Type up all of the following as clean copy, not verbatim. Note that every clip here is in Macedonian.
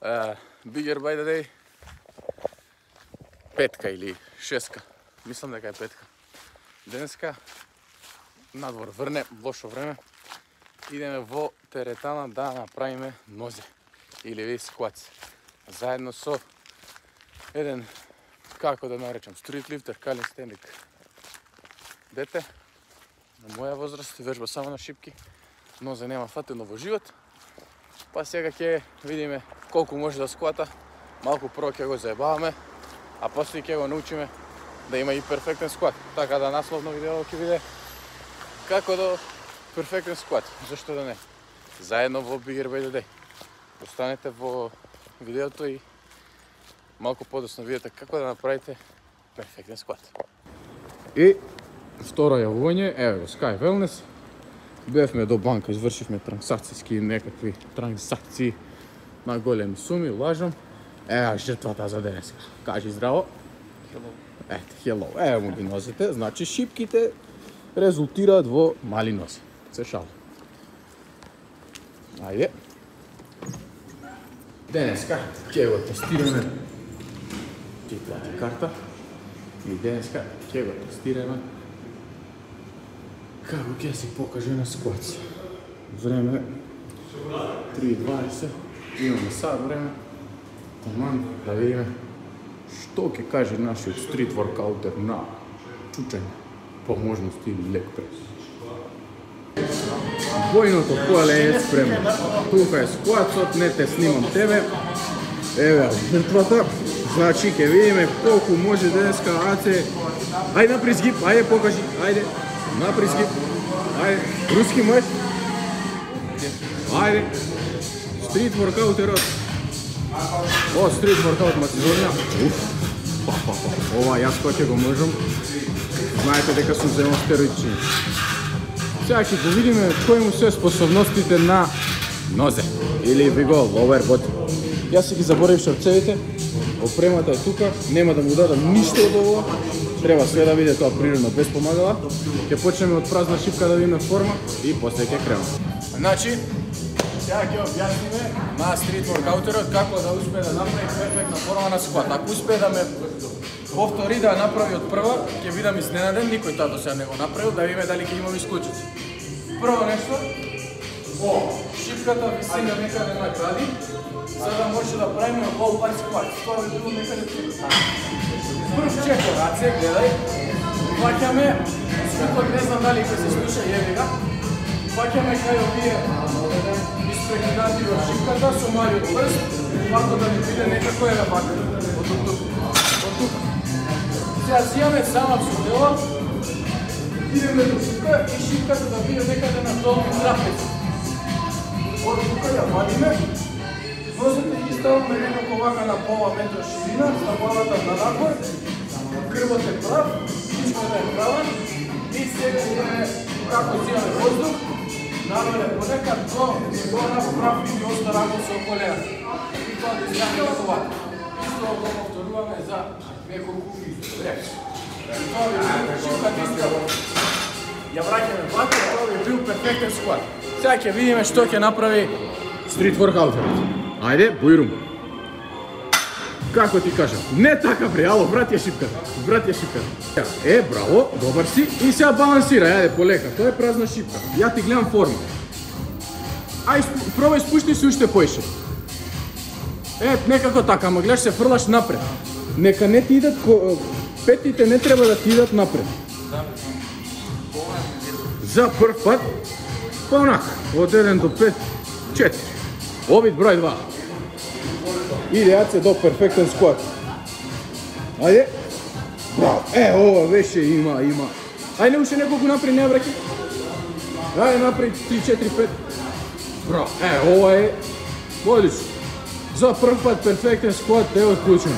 Bigger by the day. Петка или шестка. Мислам дека е петка. Денеска надвор врне, лошо време. Идеме во теретана да направиме нозе или веј сквац. Заедно со еден, како да наречам, стритлифтер, калистеник. Дете на моја возраст вежба само на шипки. Нозе нема фатено во живот. Па сега ќе видиме колку може да сквата. Малку прво ќе го заебаваме, а после ќе го научиме да има и перфектен скват. Така да насловно видео ќе биде како до перфектен скват. Зашто да не? Заедно во Bigger by the day. Останете во видеото и малку подоцна видите како да направите перфектен скват. И второ јавување, еве го Sky Wellness. Бевме до банка, извршивме трансакцијски некакви трансакции на големи суми, лажам. Ева жртвата за денеска. Кажи здраво. Hello. Ете, hello. Ево му ги нозите. Значи шипките резултираат во мали нози. Се шал. Ајде. Денеска ќе го тестираме. Ти плати карта. И денеска ќе го тестираме како ќе си покаже на сквац. Време 3:20. Имаме сад време. Таман да видиме што ќе каже нашиот стрит воркаутер на чучење по можности или лек прес. Бојното поле е спремно. Тука е сквацот, не те снимам тебе. Еве жртвата. Значи ќе видиме колку може денеска Аце. Ајде напри згиб, ајде покажи, ајде. Напри згиб. Ајде, руски мъж. Ајде. Стрит воркаутерот. О, стрит воркаут Македонија. Ова јас кој ќе го можам. Знаете дека сум земал стероидчини. Сега ќе го видиме кои му се способностите на нозе. Или би го lower body. Јас си ги заборав шорцевите. Опремата е тука. Нема да му дадам ништо од ово. Треба све да биде тоа природно, без помагала. Ќе почнеме од празна шипка да видиме форма и после ќе кренеме. Значи, сега ќе објасниме на стрит воркаутерот како да успее да направи перфектна форма на скват. Ако успее да ме повтори да направи од прва, ќе бидам изненаден, никој тоа до сега не го направил, да видиме дали ќе имаме исклучици. Прво нешто, шипката виси на некаде на кради, за да може да правиме low bar squat. Тоа би било некаде тук. Прв чекор, раце, гледај. Фаќаме, светот не знам дали ќе се слуша, јеби га. Фаќаме кај овие испрегнати во шипката со малиот прст, вако да ни биде некако е вака, од тук. Сега зијаме сама со дело, идеме до тука и шипката да биде некаде на долни трапези. Од тука ја вадиме, нозете ги ставаме некако вака на пола метро ширина, стапалата надапор, грбот е прав, кичката е права и сега идеме како зијаме воздух, надоле понекад до нивона прав и ги остарамо со колената. И тоа да изгледаме како вака. Исто го повторуваме за неколку време. И тоа би бил шипката исто. Ја враќаме вака, тоа би бил перфектен скват. Сега ќе видиме што ќе направи стрит воркаутерот. Ајде, бујрум. Како ти кажам? Не така бре, ало, врати ја шипката. Врати ја шипката. Браво, добар си. И сега балансира, ајде, полека. Тоа е празна шипка. Ја ти гледам форма. Ај, пробај спушти се уште поише. Некако така, ама гледаш се фрлаш напред. Нека не ти идат, петите не треба да ти идат напред. За прв пат, па онака, од 1 до 5, 4. Обид број 2. Иде се до перфектен скват. Ајде. Браво. Ова беше има. Ајде уште неколку напри, не враќи. Ајде напри 3, 4, 5. Браво. Ова е одлично. За прв пат перфектен скват, ево вклучено.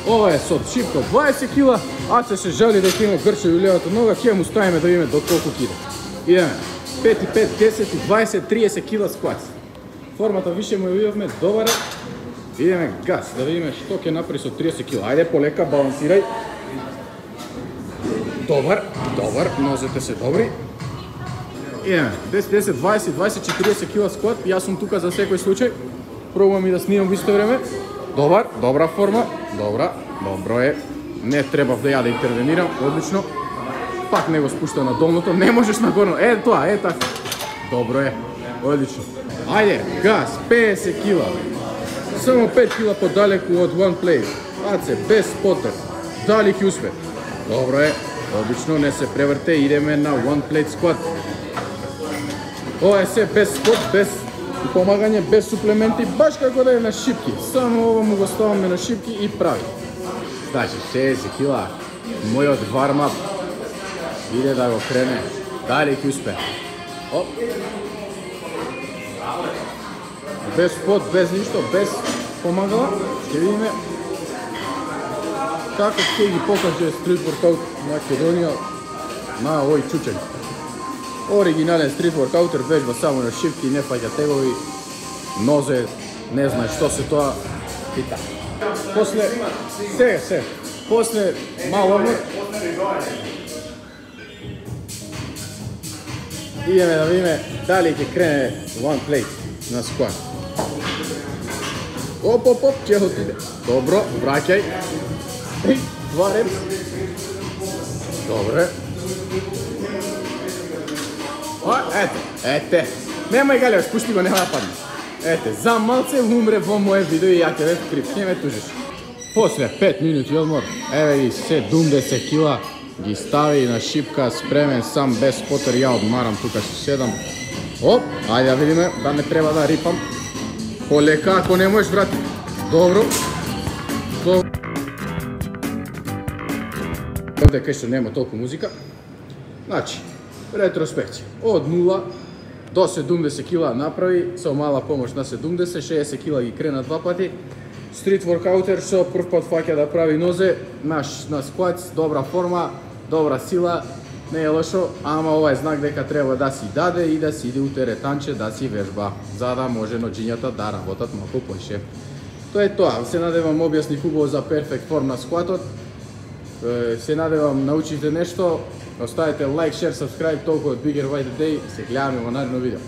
Ова е со шипка 20 кила, Аце се жали дека има грчеви левата нога, ќе му ставиме да видиме до колку кида. Идеме. 5 и 5, 10 и 20, 30 кила скват. Формата више му ја видовме, добар е. Идеме газ, да видиме што ќе направи со 30 кила. Ајде полека, балансирај. Добар, нозете се добри. Идеме, 10, 10, 20, 20, 40 кила скват. Јас сум тука за секој случај. пробувам и да снимам во исто време. Добра форма, добро е. Не требав да ја да интервенирам, одлично. Пак не го спушта на долното, не можеш на горно. Тоа, така. Добро е, одлично. Ајде, газ, 50 кила. Само 5 кила подалеку од one plate. Аце, без спотер. Дали ќе успе? Добро е, одлично, не се преврте, идеме на one plate squat. Ова е се без спот, без помагање, без суплементи, баш како да е на шипки. Само ова му го ставаме на шипки и прави. Значи, 60 кила, мојот warm-up иде да го крене. Дали ќе успе? Оп. Без спот, без ништо, без помагала, ќе видиме како ќе ги покаже стрит воркаут Македонија на овој чучењ. Оригинален стрит воркаутер, вежба само на шипки, не фаќа тегови, нозе, не знаеш што се тоа и така. После, после мал одмор, идеме да видиме дали ќе крене one plate на squat. Оп, ќе отиде. Добро, враќај. Еј, 2 репс. Добре. Ете. Немај гале, спушти го, нема да падне. Ете, за малце умре во моје видео и ја ќе ве крип, ќе ме тужиш. После 5 минути одмор, еве ги 70 кила, ги стави на шипка, спремен сам без спотер, ја одмарам тука со 7. Оп, ајде да видиме, да не треба да рипам. Полека, ако не можеш врати. Добро. Овде кај што нема толку музика. Значи, ретроспекција. Од 0 до 70 кила направи, со мала помош на 70, 60 кила ги крена 2 пати. Стрит воркаутер што прв пат фаќа да прави нозе, на скват, добра форма, добра сила, не е лошо, ама ова е знак дека треба да си даде и да си иде у теретанче да си вежба, за да може ноџињата да работат малку поише. Тоа е тоа, се надевам објасних убаво за перфект форм на скватот, се надевам научите нешто, оставете лайк, шер, subscribe, толку од Bigger by the Day, се гледаме во наредно видео.